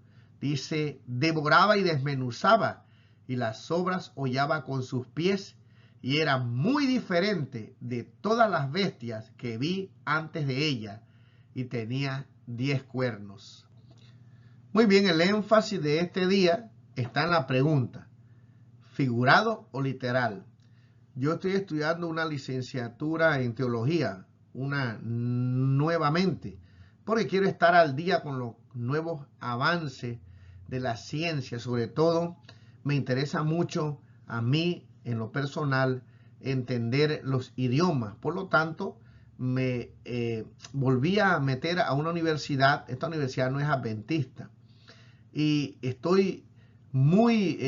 Dice, devoraba y desmenuzaba, y las sobras hollaba con sus pies, y era muy diferente de todas las bestias que vi antes de ella, y tenía 10 cuernos. Muy bien, el énfasis de este día está en la pregunta, ¿figurado o literal? Yo estoy estudiando una licenciatura en teología, nuevamente, porque quiero estar al día con los nuevos avances de la ciencia. Sobre todo, me interesa mucho a mí, en lo personal, entender los idiomas. Por lo tanto, me volví a meter a una universidad. Esta universidad no es adventista. Y estoy muy,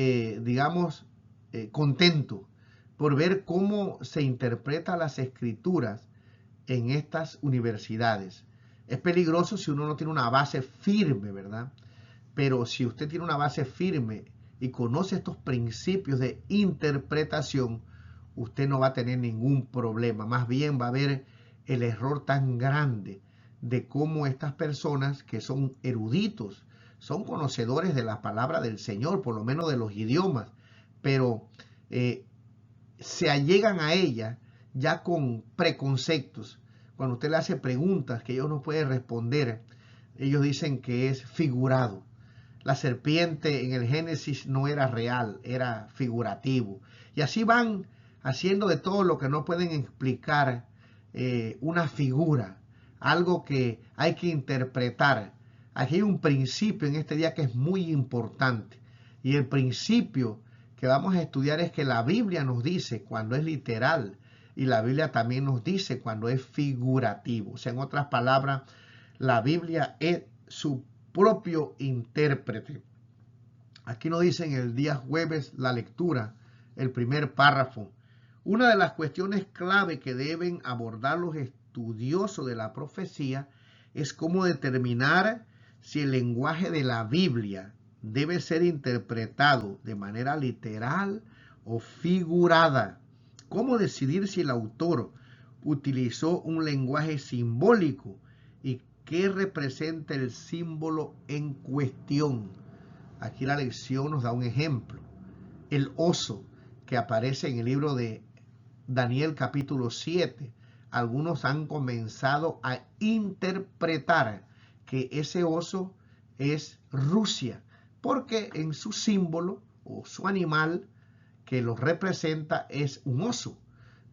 contento por ver cómo se interpretan las escrituras en estas universidades. Es peligroso si uno no tiene una base firme, ¿verdad? Pero si usted tiene una base firme y conoce estos principios de interpretación, usted no va a tener ningún problema. Más bien va a haber el error tan grande de cómo estas personas que son eruditos, son conocedores de la palabra del Señor, por lo menos de los idiomas, pero se allegan a ella ya con preconceptos. Cuando usted le hace preguntas que ellos no pueden responder, ellos dicen que es figurado. La serpiente en el Génesis no era real, era figurativo. Y así van haciendo de todo lo que no pueden explicar una figura, algo que hay que interpretar. Aquí hay un principio en este día que es muy importante. Y el principio que vamos a estudiar es que la Biblia nos dice cuando es literal y la Biblia también nos dice cuando es figurativo. O sea, en otras palabras, la Biblia es su propio intérprete. Aquí nos dice en el día jueves la lectura, el primer párrafo. Una de las cuestiones clave que deben abordar los estudiosos de la profecía es cómo determinar si el lenguaje de la Biblia debe ser interpretado de manera literal o figurada. ¿Cómo decidir si el autor utilizó un lenguaje simbólico y qué representa el símbolo en cuestión? Aquí la lección nos da un ejemplo. El oso que aparece en el libro de Daniel capítulo 7. Algunos han comenzado a interpretar que ese oso es Rusia, porque en su símbolo o su animal que lo representa es un oso.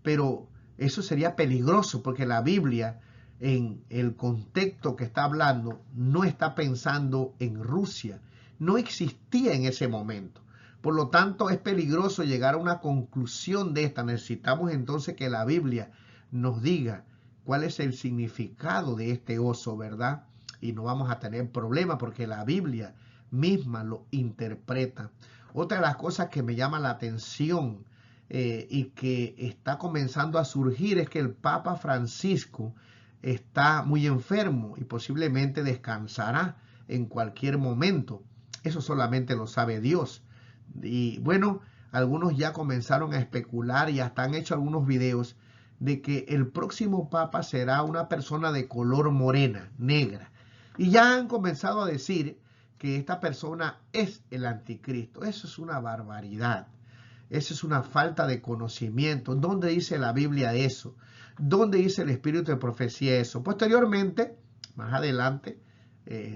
Pero eso sería peligroso porque la Biblia, en el contexto que está hablando, no está pensando en Rusia. No existía en ese momento. Por lo tanto, es peligroso llegar a una conclusión de esta. Necesitamos entonces que la Biblia nos diga cuál es el significado de este oso, ¿verdad? Y no vamos a tener problema porque la Biblia misma lo interpreta. Otra de las cosas que me llama la atención y que está comenzando a surgir es que el Papa Francisco está muy enfermo y posiblemente descansará en cualquier momento. Eso solamente lo sabe Dios. Y bueno, algunos ya comenzaron a especular y hasta han hecho algunos videos de que el próximo papa será una persona de color morena, negra. Y ya han comenzado a decir que esta persona es el anticristo. Eso es una barbaridad. Eso es una falta de conocimiento. ¿Dónde dice la Biblia eso? ¿Dónde dice el espíritu de profecía eso? Posteriormente, más adelante,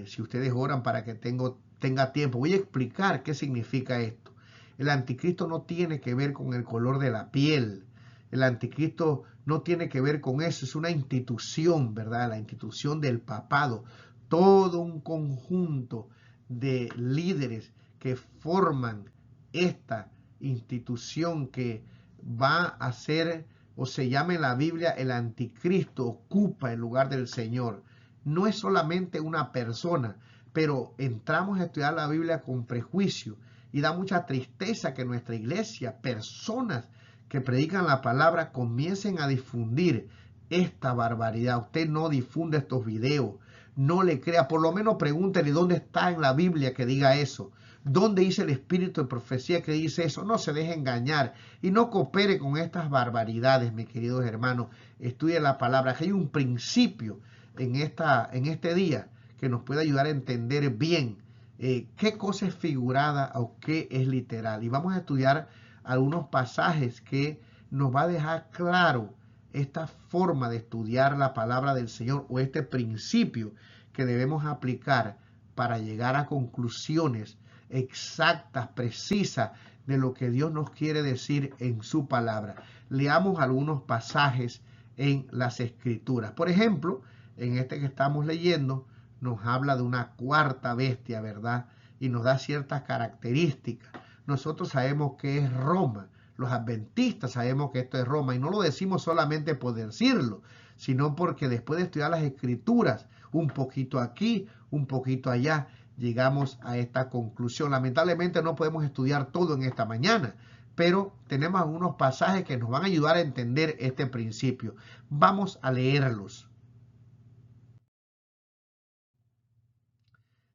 si ustedes oran para que tenga tiempo, voy a explicar qué significa esto. El anticristo no tiene que ver con el color de la piel. El anticristo no tiene que ver con eso. Es una institución, ¿verdad? La institución del papado. Todo un conjunto de líderes que forman esta institución que va a ser, o se llama en la Biblia, el anticristo, ocupa el lugar del Señor. No es solamente una persona, pero entramos a estudiar la Biblia con prejuicio y da mucha tristeza que nuestra iglesia, personas que predican la palabra, comiencen a difundir esta barbaridad. Usted no difunde estos videos, no le crea, por lo menos pregúntele dónde está en la Biblia que diga eso. ¿Dónde dice el espíritu de profecía que dice eso? No se deje engañar y no coopere con estas barbaridades, mis queridos hermanos. Estudie la palabra, que hay un principio en este día que nos puede ayudar a entender bien qué cosa es figurada o qué es literal. Y vamos a estudiar algunos pasajes que nos va a dejar claro esta forma de estudiar la palabra del Señor o este principio que debemos aplicar para llegar a conclusiones exactas, precisas de lo que Dios nos quiere decir en su palabra. Leamos algunos pasajes en las Escrituras. Por ejemplo, en este que estamos leyendo, nos habla de una cuarta bestia, ¿verdad? Y nos da ciertas características. Nosotros sabemos que es Roma. Los adventistas sabemos que esto es Roma. Y no lo decimos solamente por decirlo, sino porque después de estudiar las Escrituras, un poquito aquí, un poquito allá, llegamos a esta conclusión. Lamentablemente no podemos estudiar todo en esta mañana, pero tenemos algunos pasajes que nos van a ayudar a entender este principio. Vamos a leerlos.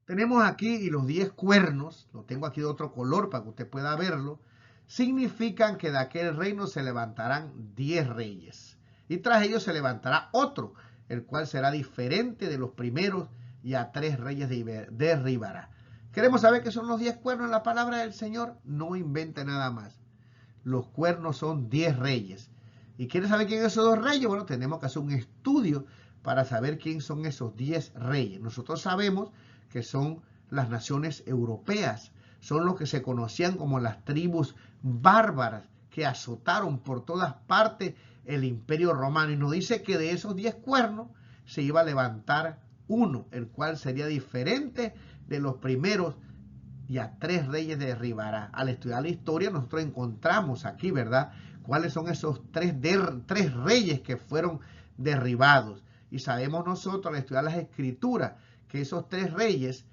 Tenemos aquí, y los 10 cuernos, lo tengo aquí de otro color para que usted pueda verlo, significan que de aquel reino se levantarán 10 reyes. Y tras ellos se levantará otro, el cual será diferente de los primeros, y a 3 reyes derribará. ¿Queremos saber qué son los 10 cuernos en la palabra del Señor? No invente nada más. Los cuernos son 10 reyes. ¿Y quieres saber quién son esos 2 reyes? Bueno, tenemos que hacer un estudio para saber quién son esos 10 reyes. Nosotros sabemos que son las naciones europeas, son los que se conocían como las tribus bárbaras que azotaron por todas partes el imperio romano. Y nos dice que de esos 10 cuernos se iba a levantar uno, el cual sería diferente de los primeros, y a 3 reyes derribará. Al estudiar la historia nosotros encontramos aquí, ¿verdad?, cuáles son esos 3 reyes que fueron derribados. Y sabemos nosotros al estudiar las Escrituras que esos 3 reyes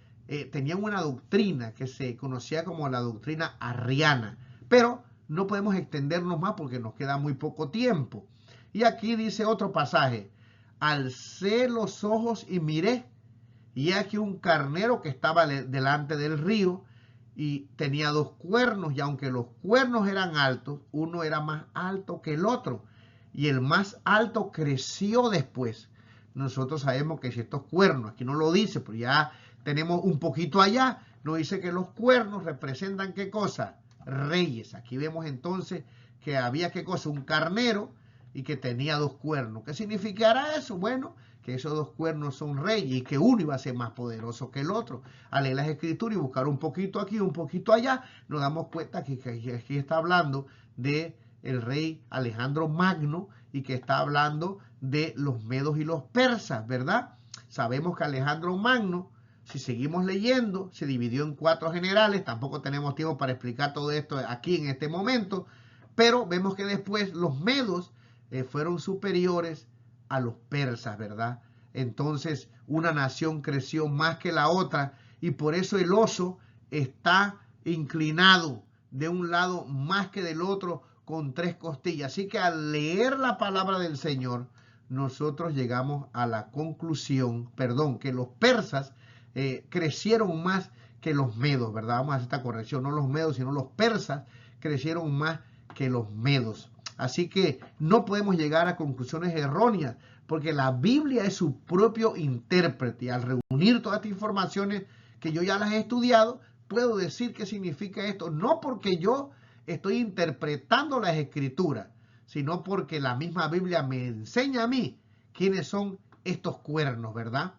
tenían una doctrina que se conocía como la doctrina arriana. Pero no podemos extendernos más porque nos queda muy poco tiempo. Y aquí dice otro pasaje: alcé los ojos y miré, y aquí un carnero que estaba delante del río, y tenía 2 cuernos, y aunque los cuernos eran altos, uno era más alto que el otro, y el más alto creció después. Nosotros sabemos que si estos cuernos, aquí no lo dice, pero ya tenemos un poquito allá, nos dice que los cuernos representan ¿qué cosa? Reyes. Aquí vemos entonces que había ¿qué cosa? Un carnero, y que tenía 2 cuernos. ¿Qué significará eso? Bueno, que esos 2 cuernos son reyes y que uno iba a ser más poderoso que el otro. Al leer las Escrituras y buscar un poquito aquí, un poquito allá, nos damos cuenta que aquí está hablando de el rey Alejandro Magno, y que está hablando de los medos y los persas, ¿verdad? Sabemos que Alejandro Magno, si seguimos leyendo, se dividió en 4 generales. Tampoco tenemos tiempo para explicar todo esto aquí en este momento, pero vemos que después los medos fueron superiores a los persas, ¿verdad? Entonces una nación creció más que la otra, y por eso el oso está inclinado de un lado más que del otro, con 3 costillas. Así que al leer la palabra del Señor, nosotros llegamos a la conclusión, que los persas crecieron más que los medos, ¿verdad? Vamos a hacer esta corrección, no los medos, sino los persas crecieron más que los medos. Así que no podemos llegar a conclusiones erróneas, porque la Biblia es su propio intérprete. Y al reunir todas estas informaciones que yo ya las he estudiado, puedo decir qué significa esto, no porque yo estoy interpretando las Escrituras, sino porque la misma Biblia me enseña a mí quiénes son estos cuernos, ¿verdad?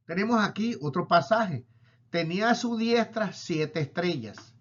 Tenemos aquí otro pasaje. Tenía a su diestra 7 estrellas.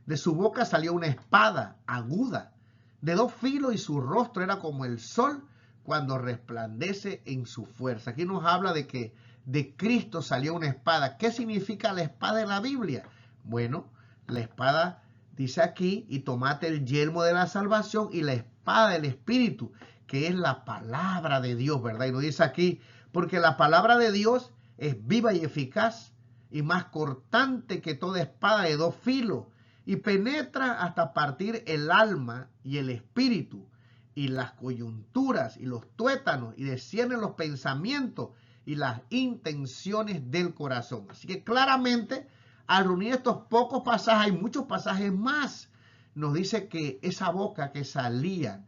De su boca salió una espada aguda, de 2 filos, y su rostro era como el sol cuando resplandece en su fuerza. Aquí nos habla de que de Cristo salió una espada. ¿Qué significa la espada en la Biblia? Bueno, la espada dice aquí: y tomate el yelmo de la salvación y la espada del Espíritu, que es la palabra de Dios, ¿verdad? Y nos dice aquí, porque la palabra de Dios es viva y eficaz, y más cortante que toda espada de 2 filos, y penetra hasta partir el alma y el espíritu, y las coyunturas y los tuétanos, y discierne los pensamientos y las intenciones del corazón. Así que claramente, al reunir estos pocos pasajes, hay muchos pasajes más. Nos dice que esa boca que salía,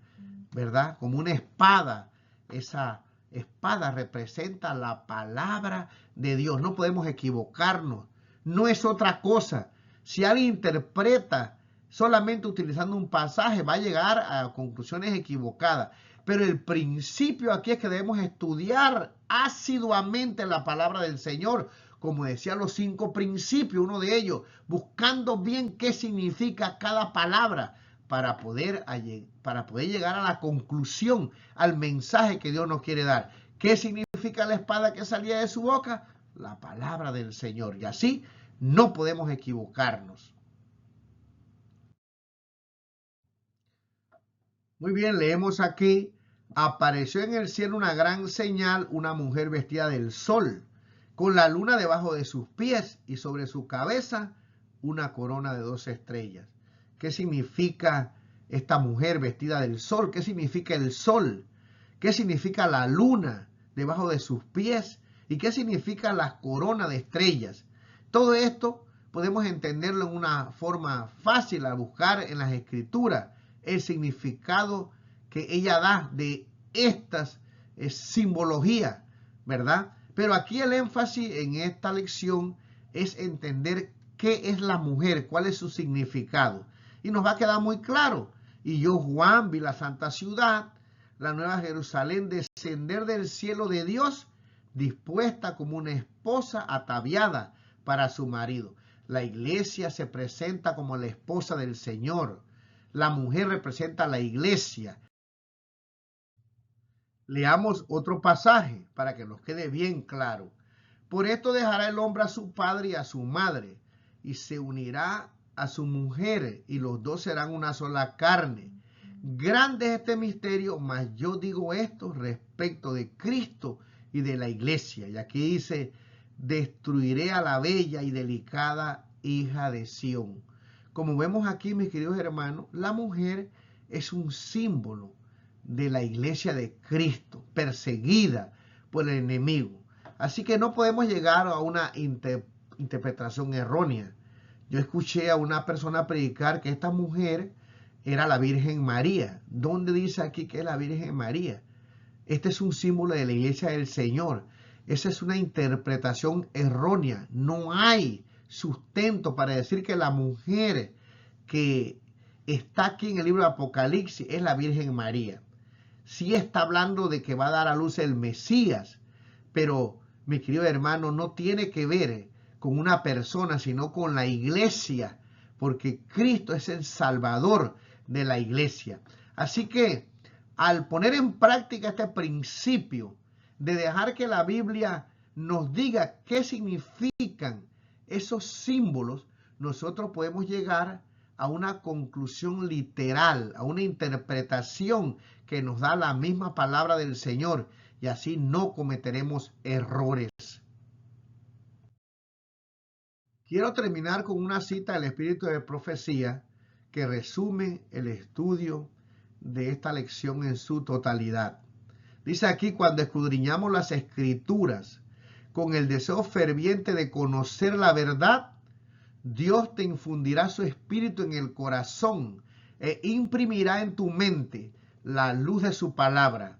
¿verdad?, como una espada, esa espada representa la palabra de Dios. No podemos equivocarnos. No es otra cosa. Si alguien interpreta solamente utilizando un pasaje va a llegar a conclusiones equivocadas. Pero el principio aquí es que debemos estudiar asiduamente la palabra del Señor, como decía los 5 principios, uno de ellos, buscando bien qué significa cada palabra para poder llegar a la conclusión, al mensaje que Dios nos quiere dar. ¿Qué significa la espada que salía de su boca? La palabra del Señor. Y así no podemos equivocarnos. Muy bien, leemos aquí: apareció en el cielo una gran señal, una mujer vestida del sol, con la luna debajo de sus pies y sobre su cabeza una corona de 12 estrellas. ¿Qué significa esta mujer vestida del sol? ¿Qué significa el sol? ¿Qué significa la luna debajo de sus pies? ¿Y qué significa la corona de estrellas? Todo esto podemos entenderlo en una forma fácil al buscar en las escrituras el significado que ella da de estas simbologías, ¿verdad? Pero aquí el énfasis en esta lección es entender qué es la mujer, cuál es su significado. Y nos va a quedar muy claro. Y yo, Juan, vi la santa ciudad, la nueva Jerusalén, descender del cielo de Dios, dispuesta como una esposa ataviada para su marido. La iglesia se presenta como la esposa del Señor. La mujer representa a la iglesia. Leamos otro pasaje para que nos quede bien claro. Por esto dejará el hombre a su padre y a su madre, y se unirá a su mujer, y los dos serán una sola carne. Grande es este misterio, mas yo digo esto respecto de Cristo y de la iglesia. Y aquí dice: destruiré a la bella y delicada hija de Sión. Como vemos aquí, mis queridos hermanos, la mujer es un símbolo de la iglesia de Cristo, perseguida por el enemigo. Así que no podemos llegar a una interpretación errónea. Yo escuché a una persona predicar que esta mujer era la Virgen María. ¿Dónde dice aquí que es la Virgen María? Este es un símbolo de la iglesia del Señor. Esa es una interpretación errónea. No hay sustento para decir que la mujer que está aquí en el libro de Apocalipsis es la Virgen María. Sí está hablando de que va a dar a luz el Mesías, pero mi querido hermano, no tiene que ver con una persona, sino con la iglesia, porque Cristo es el Salvador de la iglesia. Así que al poner en práctica este principio de dejar que la Biblia nos diga qué significan esos símbolos, nosotros podemos llegar a una conclusión literal, a una interpretación que nos da la misma palabra del Señor, y así no cometeremos errores. Quiero terminar con una cita del Espíritu de Profecía que resume el estudio de esta lección en su totalidad. Dice aquí: cuando escudriñamos las Escrituras con el deseo ferviente de conocer la verdad, Dios te infundirá su espíritu en el corazón e imprimirá en tu mente la luz de su palabra.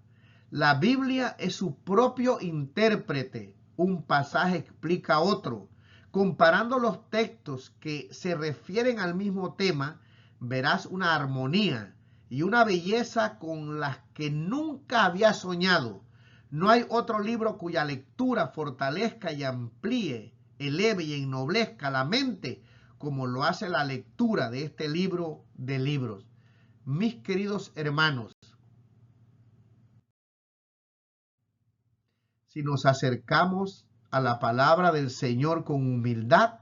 La Biblia es su propio intérprete. Un pasaje explica otro. Comparando los textos que se refieren al mismo tema, verás una armonía y una belleza con las que nunca había soñado. No hay otro libro cuya lectura fortalezca y amplíe, eleve y ennoblezca la mente como lo hace la lectura de este libro de libros. Mis queridos hermanos, si nos acercamos a la palabra del Señor con humildad,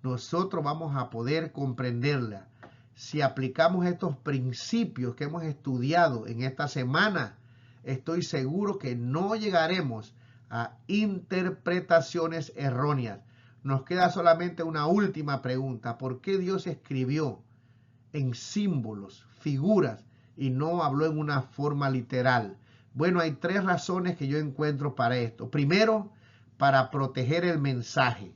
nosotros vamos a poder comprenderla. Si aplicamos estos principios que hemos estudiado en esta semana, estoy seguro que no llegaremos a interpretaciones erróneas. Nos queda solamente una última pregunta: ¿por qué Dios escribió en símbolos, figuras, y no habló en una forma literal? Bueno, hay 3 razones que yo encuentro para esto. Primero, para proteger el mensaje.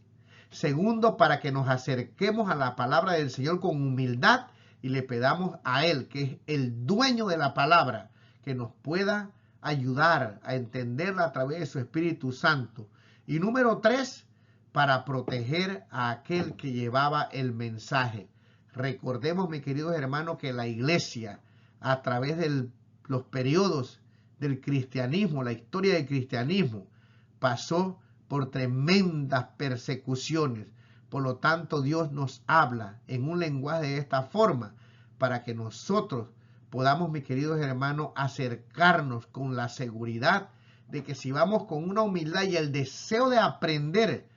Segundo, para que nos acerquemos a la palabra del Señor con humildad y le pedamos a Él, que es el dueño de la palabra, que nos pueda ayudar a entenderla a través de su Espíritu Santo. Y número 3, para proteger a aquel que llevaba el mensaje. Recordemos, mis queridos hermanos, que la iglesia, a través de los periodos del cristianismo, la historia del cristianismo, pasó por tremendas persecuciones. Por lo tanto, Dios nos habla en un lenguaje de esta forma para que nosotros podamos, mis queridos hermanos, acercarnos con la seguridad de que si vamos con una humildad y el deseo de aprender,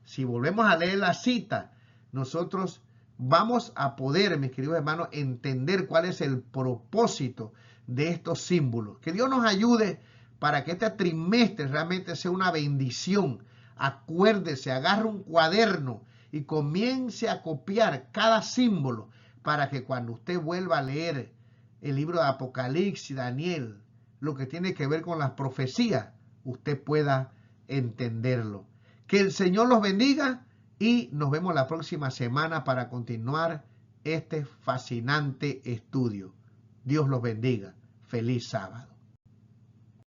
si volvemos a leer la cita, nosotros vamos a poder, mis queridos hermanos, entender cuál es el propósito de estos símbolos. Que Dios nos ayude para que este trimestre realmente sea una bendición. Acuérdese, agarre un cuaderno y comience a copiar cada símbolo para que cuando usted vuelva a leer el libro de Apocalipsis, Daniel, lo que tiene que ver con las profecías, usted pueda entenderlo. Que el Señor los bendiga y nos vemos la próxima semana para continuar este fascinante estudio. Dios los bendiga. Feliz sábado.